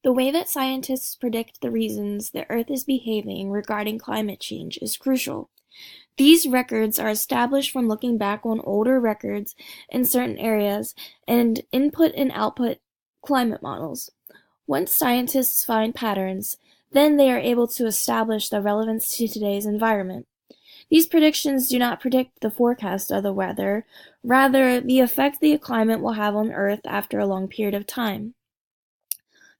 The way that scientists predict the reasons the Earth is behaving regarding climate change is crucial. These records are established from looking back on older records in certain areas and input and output climate models. Once scientists find patterns, then they are able to establish their relevance to today's environment. These predictions do not predict the forecast of the weather, rather the effect the climate will have on Earth after a long period of time.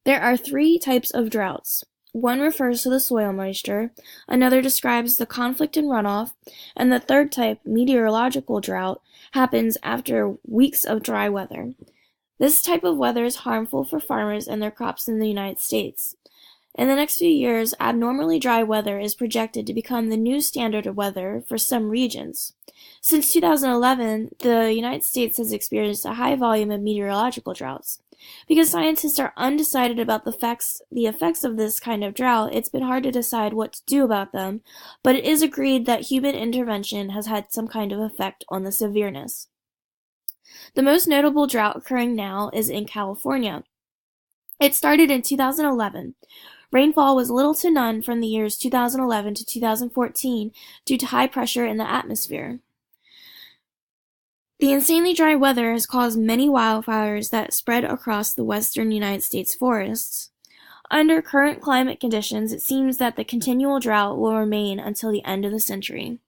There are three types of droughts. One refers to the soil moisture, another describes the conflict in runoff, and the third type, meteorological drought, happens after weeks of dry weather. This type of weather is harmful for farmers and their crops in the United States. In the next few years, abnormally dry weather is projected to become the new standard of weather for some regions. Since 2011, the United States has experienced a high volume of meteorological droughts. Because scientists are undecided about the effects of this kind of drought, it's been hard to decide what to do about them, but it is agreed that human intervention has had some kind of effect on the severeness. The most notable drought occurring now is in California. It started in 2011. Rainfall was little to none from the years 2011 to 2014 due to high pressure in the atmosphere. The insanely dry weather has caused many wildfires that spread across the western United States forests. Under current climate conditions, it seems that the continual drought will remain until the end of the century.